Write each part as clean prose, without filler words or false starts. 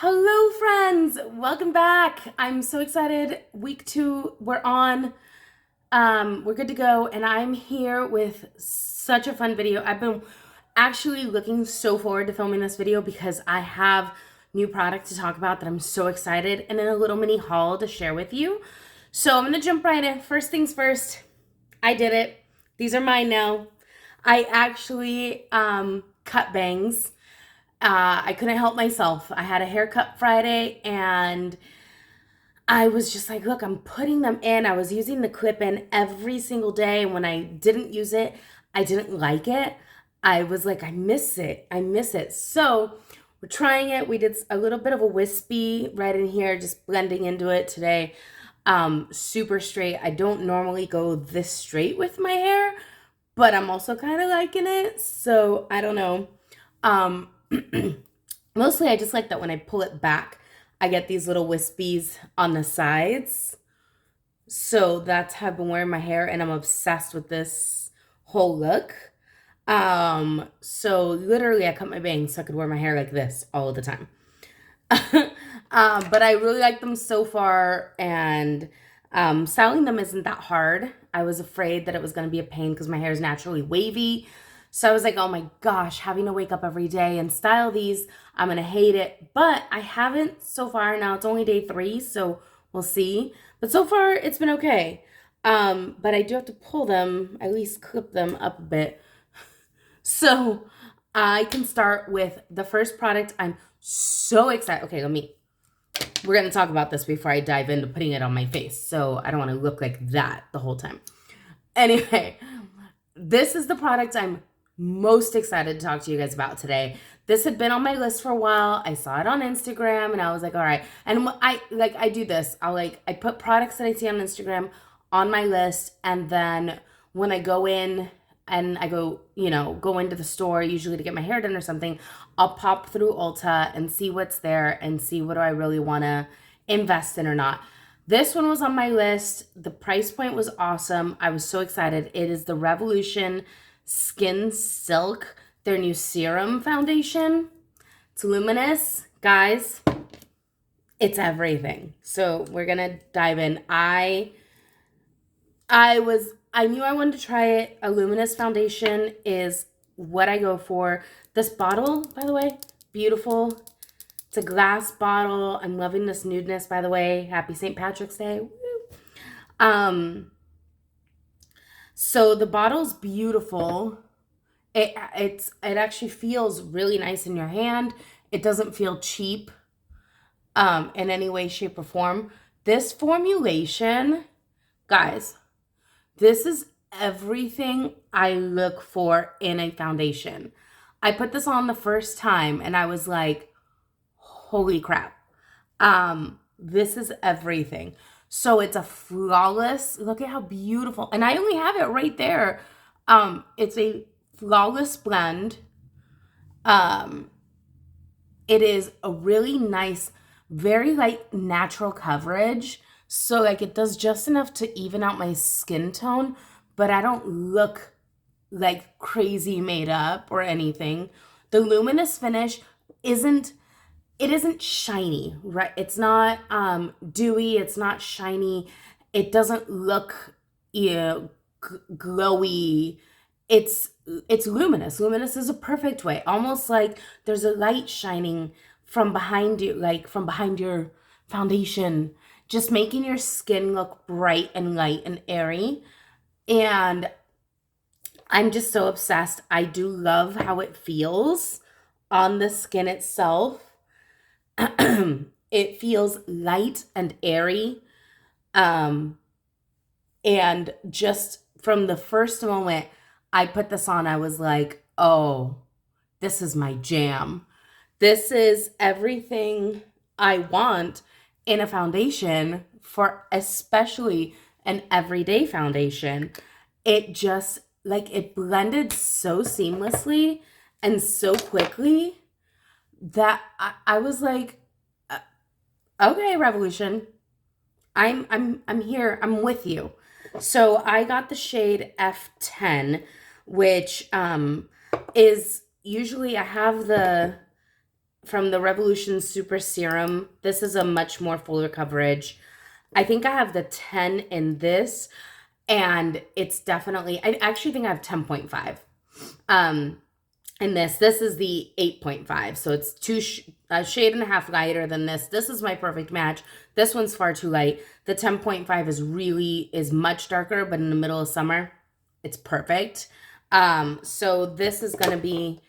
Hello, friends. Welcome back. I'm so excited. Week 2, we're on. We're good to go, and I'm here with such a fun video. I've been actually looking so forward to filming this video because I have new product to talk about that I'm so excited, and then a little mini haul to share with you. So I'm gonna jump right in. First things first, I did it. These are mine now. I actually cut bangs. I couldn't help myself. I had a haircut Friday and I was just like, look, I'm putting them in. I was using the clip in every single day. And when I didn't use it, I didn't like it. I was like, I miss it. I miss it. So we're trying it. We did a little bit of a wispy right in here, just blending into it today. Super straight. I don't normally go this straight with my hair, but I'm also kind of liking it. So I don't know. Um, Mostly I just like that when I pull it back, I get these little wispies on the sides. So that's how I've been wearing my hair, and I'm obsessed with this whole look. So literally I cut my bangs so I could wear my hair like this all the time. But I really like them so far, and styling them isn't that hard. I was afraid that it was going to be a pain because my hair is naturally wavy. So I was like, oh my gosh, having to wake up every day and style these, I'm going to hate it. But I haven't so far. Now it's only day 3, so we'll see. But so far, it's been okay. But I do have to pull them, at least clip them up a bit. So I can start with the first product. I'm so excited. Okay, we're going to talk about this before I dive into putting it on my face. So I don't want to look like that the whole time. Anyway, this is the product I'm most excited to talk to you guys about today. This had been on my list for a while. I saw it on Instagram and I was like, all right. And I do this. I put products that I see on Instagram on my list, and then when I go in and I go into the store usually to get my hair done or something, I'll pop through Ulta and see what's there and see what do I really want to invest in or not. This one was on my list. The price point was awesome. I was so excited. It is the Revolution Skin Silk, their new serum foundation. It's luminous. Guys, it's everything. So we're going to dive in. I knew I wanted to try it. A luminous foundation is what I go for. This bottle, by the way, beautiful. It's a glass bottle. I'm loving this nudeness, by the way. Happy St. Patrick's Day. Woo. So the bottle's beautiful. It actually feels really nice in your hand. It doesn't feel cheap in any way, shape, or form. This formulation, guys, this is everything I look for in a foundation. I put this on the first time and I was like, holy crap. This is everything. So it's a flawless, look at how beautiful. And I only have it right there. It's a flawless blend. It is a really nice, very light natural coverage. So it does just enough to even out my skin tone, but I don't look like crazy made up or anything. The luminous finish isn't shiny, right? It's not dewy, it's not shiny. It doesn't look glowy. It's luminous. Luminous is a perfect way. Almost like there's a light shining from behind you, like from behind your foundation, just making your skin look bright and light and airy. And I'm just so obsessed. I do love how it feels on the skin itself. It feels light and airy. And just from the first moment I put this on, I was like, oh, this is my jam. This is everything I want in a foundation, for especially an everyday foundation. It just, it blended so seamlessly and so quickly that I was like, okay, Revolution, I'm here. I'm with you. So I got the shade F10, which is usually I have the from the Revolution Super Serum. This is a much more fuller coverage. I think I have the 10 in this, and it's definitely, I actually think I have 10.5. In this is the 8.5, so it's a shade and a half lighter than this. This is my perfect match. This one's far too light. The 10.5 is much darker, but in the middle of summer, it's perfect. So this is gonna be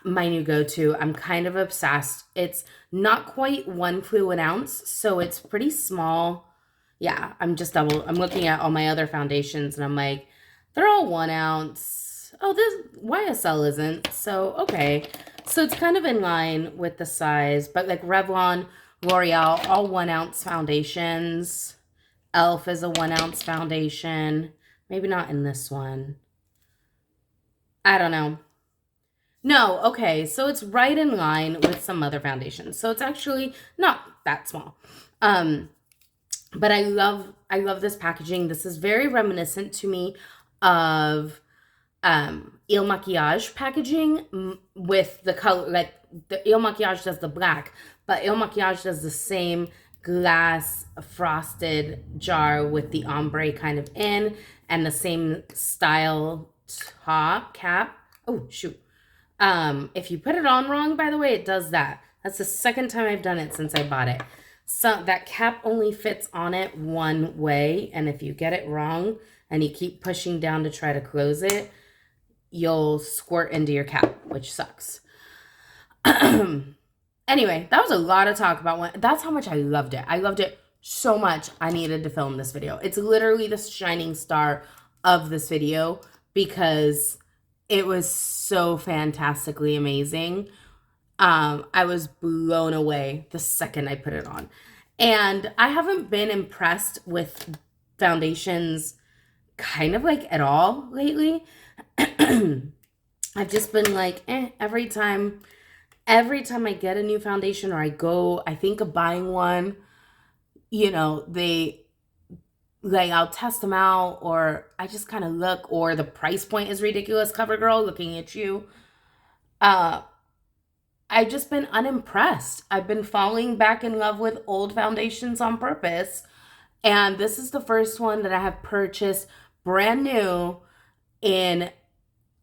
my new go-to. I'm kind of obsessed. It's not quite 1 fluid ounce, so it's pretty small. Yeah, I'm looking at all my other foundations, and I'm like, they're all 1 ounce. Oh, this YSL isn't. So, okay. So it's kind of in line with the size, but like Revlon, L'Oreal, all 1 ounce foundations. e.l.f. is a 1 ounce foundation. Maybe not in this one. I don't know. No, okay. So it's right in line with some other foundations. So it's actually not that small. But I love this packaging. This is very reminiscent to me of Il Makiage packaging with the color, like the Il Makiage does the black, but Il Makiage does the same glass frosted jar with the ombre kind of in, and the same style top cap. Oh, shoot. If you put it on wrong, by the way, it does that. That's the second time I've done it since I bought it. So that cap only fits on it one way, and if you get it wrong and you keep pushing down to try to close it, you'll squirt into your cap, which sucks. Anyway, that was a lot of talk about one. That's how much I loved it. I loved it so much I needed to film this video. It's literally the shining star of this video because it was so fantastically amazing. I was blown away the second I put it on. And I haven't been impressed with foundations kind of like at all lately. I've just been like, every time I get a new foundation or I think of buying one, you know, I'll test them out, or I just kind of look, or the price point is ridiculous. CoverGirl, looking at you. I've just been unimpressed. I've been falling back in love with old foundations on purpose. And this is the first one that I have purchased brand new in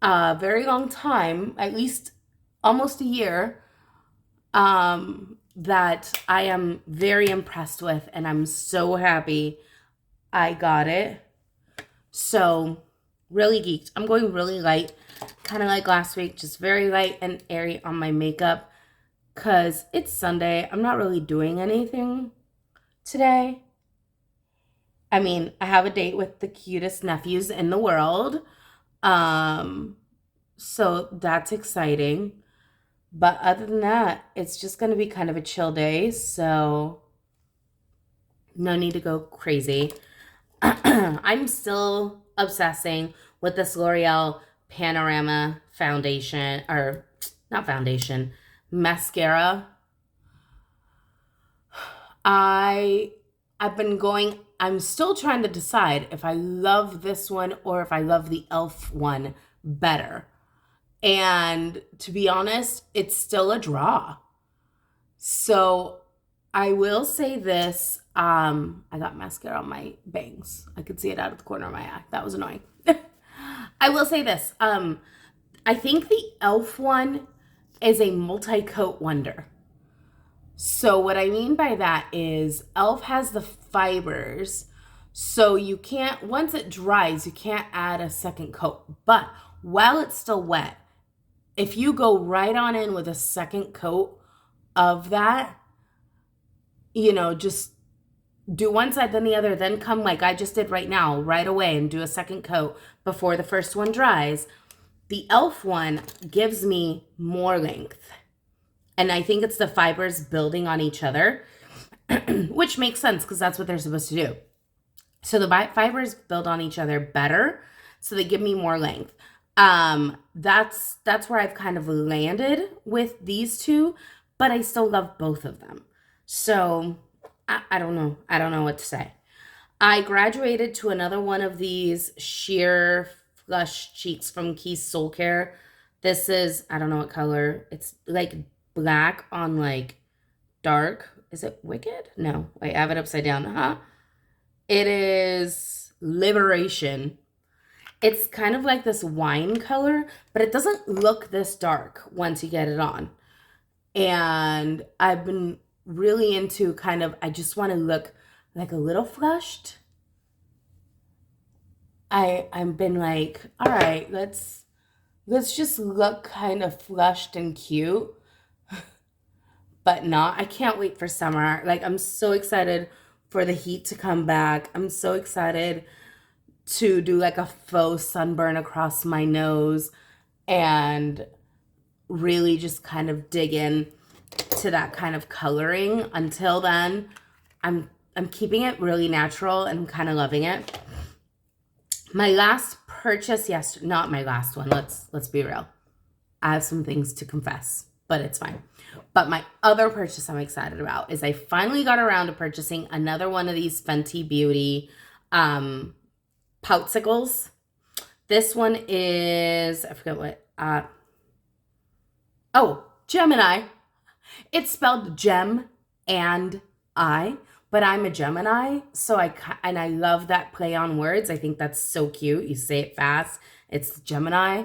a very long time, at least almost a year, that I am very impressed with, and I'm so happy I got it. So, really geeked. I'm going really light, kind of like last week, just very light and airy on my makeup, because it's Sunday. I'm not really doing anything today. I mean, I have a date with the cutest nephews in the world. So that's exciting. But other than that, it's just going to be kind of a chill day. So no need to go crazy. I'm still obsessing with this L'Oreal Panorama foundation, or not foundation, mascara. I'm still trying to decide if I love this one or if I love the e.l.f. one better. And to be honest, it's still a draw. So I will say this. I got mascara on my bangs. I could see it out of the corner of my eye. That was annoying. I will say this. I think the e.l.f. one is a multi-coat wonder. So what I mean by that is e.l.f. has the fibers. So you can't, once it dries, you can't add a second coat. But while it's still wet, if you go right on in with a second coat of that, you know, just do one side then the other, then come like I just did right now, right away, and do a second coat before the first one dries. The e.l.f. one gives me more length. And I think it's the fibers building on each other, which makes sense because that's what they're supposed to do. So the fibers build on each other better, so they give me more length. That's where I've kind of landed with these two, but I still love both of them. So I don't know. I don't know what to say. I graduated to another one of these sheer flush cheeks from Keys Soul Care. This is, I don't know what color. It's like black on like dark. Is it Wicked? No. Wait, I have it upside down. Huh? It is Liberation. It's kind of like this wine color, but it doesn't look this dark once you get it on. And I've been really into kind of, I just want to look like a little flushed. I've been like, all right, let's just look kind of flushed and cute, but not. I can't wait for summer. Like, I'm so excited for the heat to come back. I'm so excited to do like a faux sunburn across my nose and really just kind of dig in to that kind of coloring. Until then, I'm keeping it really natural and I'm kind of loving it. My last purchase, yes, not my last one. Let's be real. I have some things to confess, but it's fine. But my other purchase I'm excited about is I finally got around to purchasing another one of these Fenty Beauty Poutsicles. This one is, I forget what, Gemini. It's spelled Gem and I, but I'm a Gemini, so I love that play on words. I think that's so cute. You say it fast. It's Gemini.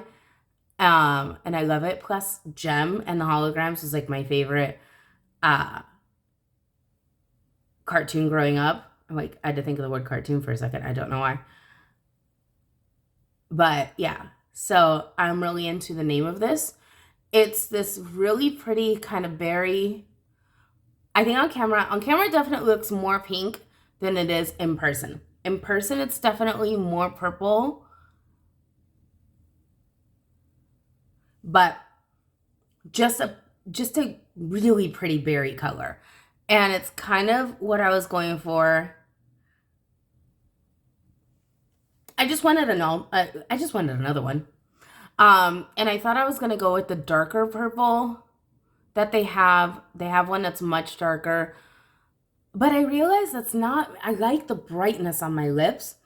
And I love it. Plus, Gem and the holograms was like my favorite cartoon growing up. Like, I had to think of the word cartoon for a second. I don't know why. But yeah, so I'm really into the name of this. It's this really pretty kind of berry. I think on camera it definitely looks more pink than it is in person. In person, it's definitely more purple. But just a really pretty berry color. And it's kind of what I was going for. I just wanted another one. And I thought I was going to go with the darker purple that they have. They have one that's much darker. But I realized that's not, I like the brightness on my lips.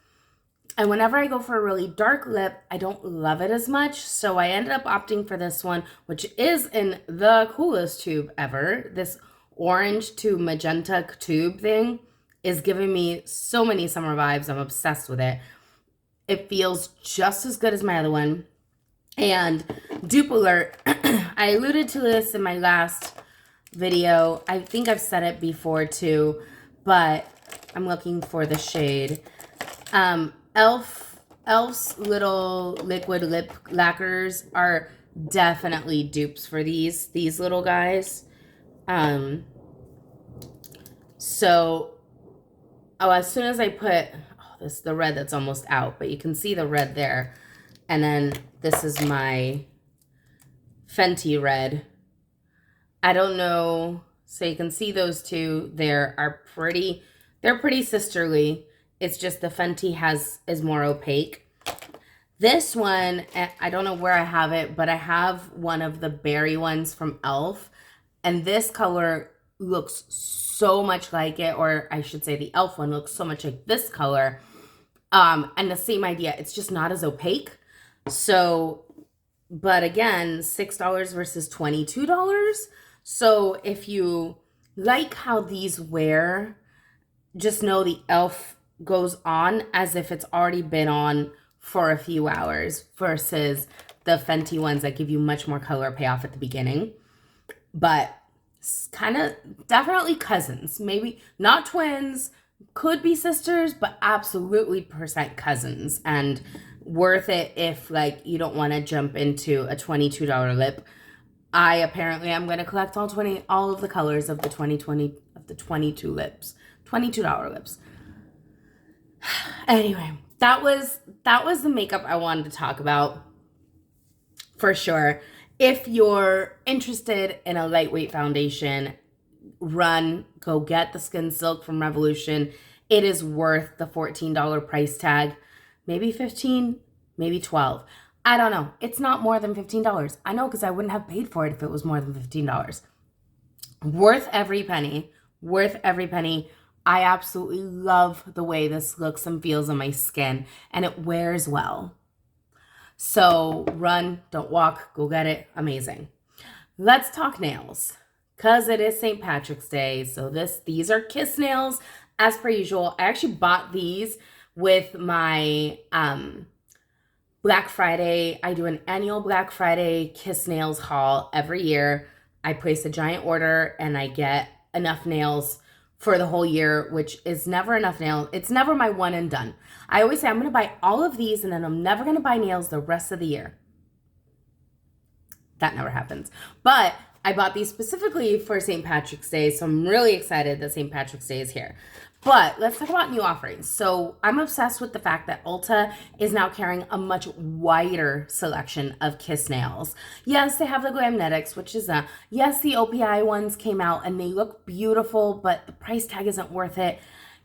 And whenever I go for a really dark lip, I don't love it as much. So I ended up opting for this one, which is in the coolest tube ever. This orange to magenta tube thing is giving me so many summer vibes. I'm obsessed with it. It feels just as good as my other one. And dupe alert, I alluded to this in my last video. I think I've said it before too, but I'm looking for the shade. Elf's little liquid lip lacquers are definitely dupes for these little guys. So, as soon as I put, this is the red that's almost out, but you can see the red there. And then this is my Fenty red. I don't know, so you can see those two there are pretty, they're pretty sisterly. It's just the Fenty is more opaque. This one, I don't know where I have it, but I have one of the berry ones from e.l.f. And this color looks so much like it, or I should say the e.l.f. one looks so much like this color. And the same idea, it's just not as opaque. So, but again, $6 versus $22. So if you like how these wear, just know the e.l.f. goes on as if it's already been on for a few hours versus the Fenty ones that give you much more color payoff at the beginning. But kind of definitely cousins. Maybe not twins, could be sisters, but absolutely % cousins. And worth it if like you don't want to jump into a $22 lip. I apparently am going to collect all of the colors of the 22 lips. $22 lips. Anyway, that was the makeup I wanted to talk about for sure. If you're interested in a lightweight foundation, go get the Skin Silk from Revolution. It is worth the $14 price tag. Maybe 15, maybe 12. I don't know. It's not more than $15. I know, because I wouldn't have paid for it if it was more than $15. Worth every penny. Worth every penny. I absolutely love the way this looks and feels on my skin, and it wears well. So run, don't walk, go get it. Amazing. Let's talk nails. Because it is St. Patrick's Day. So these are Kiss nails as per usual. I actually bought these with my Black Friday. I do an annual Black Friday Kiss nails haul every year. I place a giant order and I get enough nails for the whole year, which is never enough nails. It's never my one and done. I always say I'm going to buy all of these and then I'm never going to buy nails the rest of the year. That never happens. But I bought these specifically for St. Patrick's Day, so I'm really excited that St. Patrick's Day is here. But let's talk about new offerings. So I'm obsessed with the fact that Ulta is now carrying a much wider selection of Kiss nails. Yes, they have the Glamnetics, which is yes, the OPI ones came out and they look beautiful, but the price tag isn't worth it.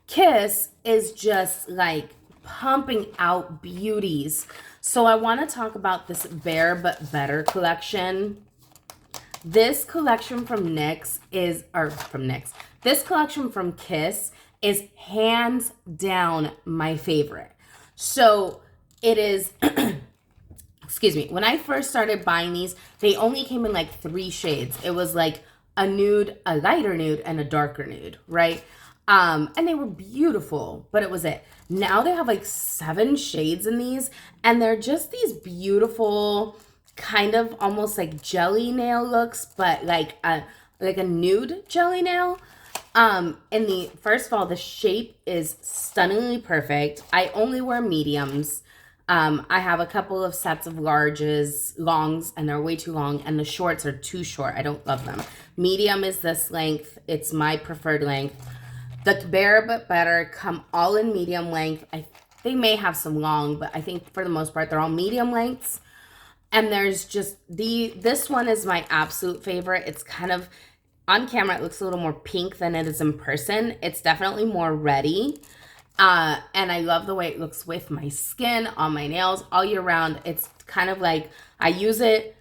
Kiss is just like pumping out beauties. So I want to talk about this Bare But Better collection. This collection from NYX is, or from NYX, this collection from Kiss is hands down my favorite. So it is, excuse me, when I first started buying these, they only came in like 3 shades. It was like a nude, a lighter nude, and a darker nude, right? And they were beautiful, but it was it. Now they have like 7 shades in these, and they're just these beautiful, kind of almost like jelly nail looks, but like a nude jelly nail. And the first of all, the shape is stunningly perfect. I only wear mediums. I have a couple of sets of longs, and they're way too long, and the shorts are too short. I don't love them. Medium is this length. It's my preferred length. The Bare But Better come all in medium length. They may have some long, but I think for the most part, they're all medium lengths. And there's just this one is my absolute favorite. It's kind of, on camera, it looks a little more pink than it is in person. It's definitely more reddy. And I love the way it looks with my skin, on my nails, all year round. It's kind of like I use it,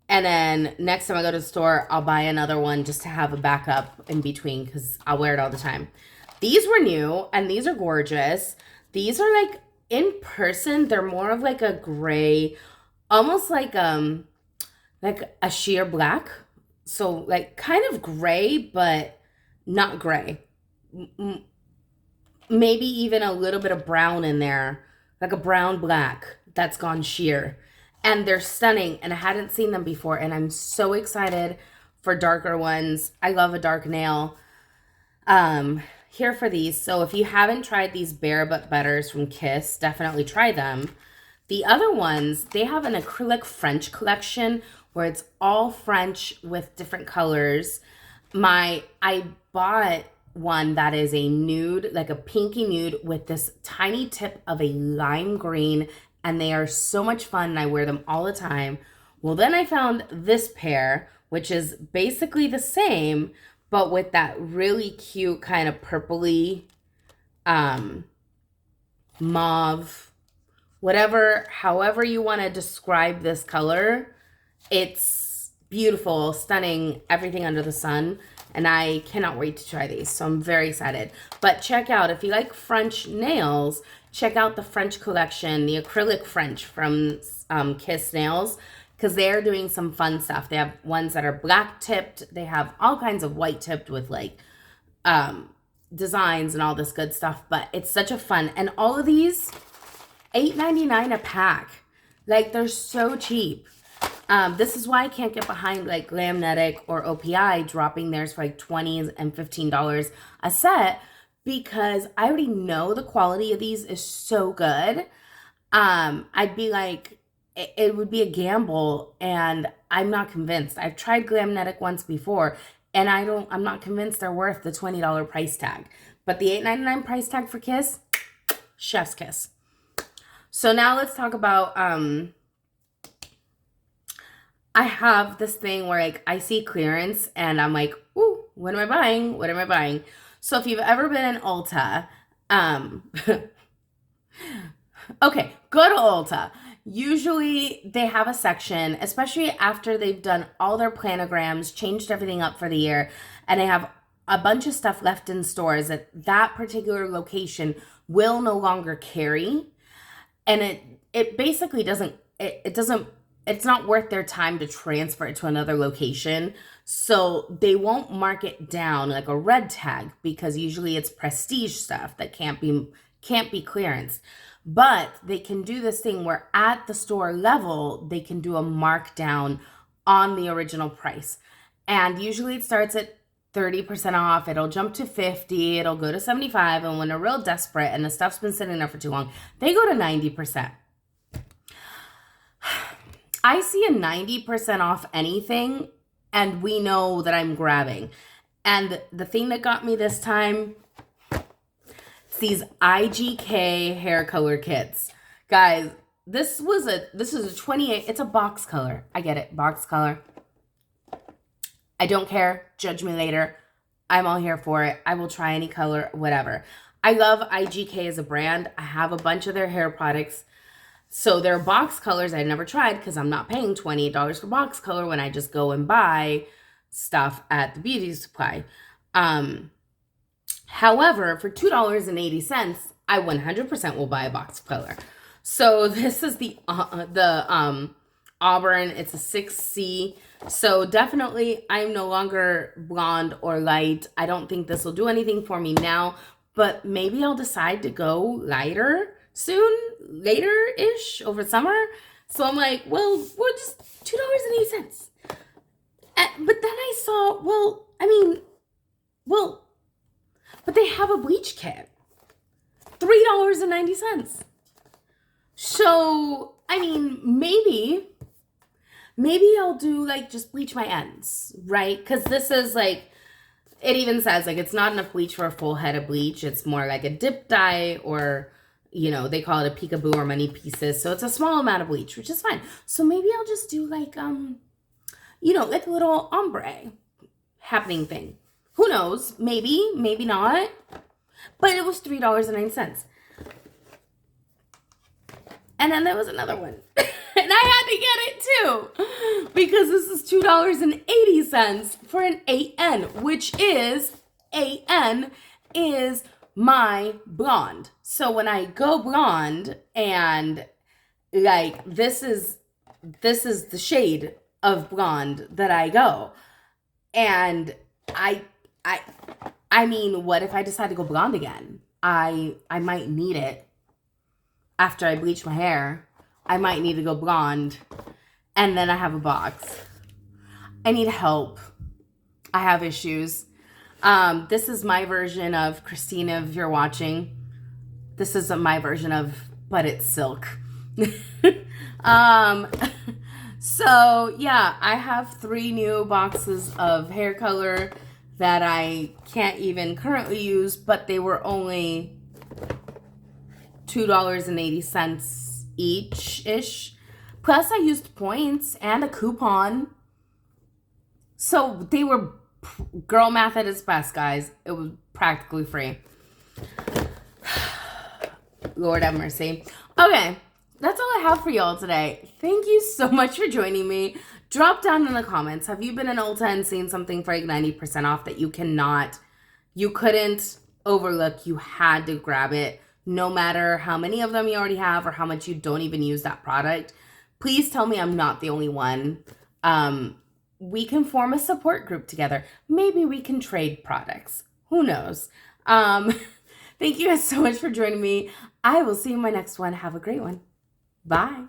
and then next time I go to the store, I'll buy another one just to have a backup in between because I'll wear it all the time. These were new, and these are gorgeous. These are like, in person, they're more of like a gray, almost like a sheer black. So like kind of gray, but not gray. Maybe even a little bit of brown in there, like a brown black that's gone sheer. And they're stunning, and I hadn't seen them before, and I'm so excited for darker ones. I love a dark nail. Here for these. So if you haven't tried these Bare But Betters from Kiss, definitely try them. The other ones, they have an acrylic French collection where it's all French with different colors. I bought one that is a nude, like a pinky nude with this tiny tip of a lime green, and they are so much fun, and I wear them all the time. Well, then I found this pair, which is basically the same, but with that really cute kind of purpley, mauve, however you want to describe this color. It's beautiful, stunning, everything under the sun, and I cannot wait to try these, so I'm very excited. But check out, if you like French nails, check out the French collection, the acrylic French from Kiss Nails, because they're doing some fun stuff. They have ones that are black tipped. They have all kinds of white tipped with like designs and all this good stuff. But it's such a fun. And all of these, $8.99 a pack. Like, they're so cheap. This is why I can't get behind like Glamnetic or OPI dropping theirs for like $20 and $15 a set, because I already know the quality of these is so good. I'd be like, it would be a gamble, and I'm not convinced. I've tried Glamnetic once before, and I'm not convinced they're worth the $20 price tag. But the $8.99 price tag for Kiss, chef's kiss. So now let's talk about, I have this thing where like I see clearance and I'm like, ooh, what am I buying? What am I buying? So if you've ever been in Ulta, okay, go to Ulta. Usually they have a section, especially after they've done all their planograms, changed everything up for the year, and they have a bunch of stuff left in stores that that particular location will no longer carry. And it basically doesn't it's not worth their time to transfer it to another location. So they won't mark it down like a red tag because usually it's prestige stuff that can't be clearanced. But they can do this thing where at the store level, they can do a markdown on the original price. And usually it starts at 30% off. It'll jump to 50, it'll go to 75, and when they're real desperate and the stuff's been sitting there for too long, they go to 90%. I see a 90% off anything, and we know that I'm grabbing. And the thing that got me this time, it's these IGK hair color kits. Guys, this is a 28, it's a box color. I get it, box color. I don't care, judge me later. I'm all here for it. I will try any color, whatever. I love IGK as a brand. I have a bunch of their hair products. So their box colors I never tried because I'm not paying $28 for box color when I just go and buy stuff at the beauty supply. However, for $2.80, I 100% will buy a box color. So this is the Auburn. It's a 6C. So definitely I'm no longer blonde or light. I don't think this will do anything for me now, but maybe I'll decide to go lighter soon, later-ish, over summer. So I'm like, well, we're just $2.80. But then I saw, but they have a bleach kit. $3.90. So, I mean, maybe I'll do like just bleach my ends, right? Because this is like, it even says like it's not enough bleach for a full head of bleach. It's more like a dip dye, or they call it a peekaboo or many pieces. So it's a small amount of bleach, which is fine. So maybe I'll just do like, like a little ombre happening thing. Who knows? Maybe, maybe not. But it was $3.09. And then there was another one. And I had to get it too. Because this is $2.80 for an 8N, which is, 8N is my blonde. So when I go blonde, and like this is the shade of blonde that I go. And I mean, what if I decide to go blonde again? I might need it. After I bleach my hair, I might need to go blonde. And then I have a box. I need help. I have issues. This is my version of Christina, if you're watching. This is my version of But It's Silk. So yeah, I have 3 new boxes of hair color that I can't even currently use, but they were only $2.80 each-ish. Plus I used points and a coupon. So they were girl math at its best, guys. It was practically free. Lord have mercy. Okay, that's all I have for y'all today. Thank you so much for joining me. Drop down in the comments. Have you been in Ulta and seen something for like 90% off that you couldn't overlook? You had to grab it, no matter how many of them you already have or how much you don't even use that product. Please tell me I'm not the only one. We can form a support group together. Maybe we can trade products. Who knows? Thank you guys so much for joining me. I will see you in my next one. Have a great one. Bye.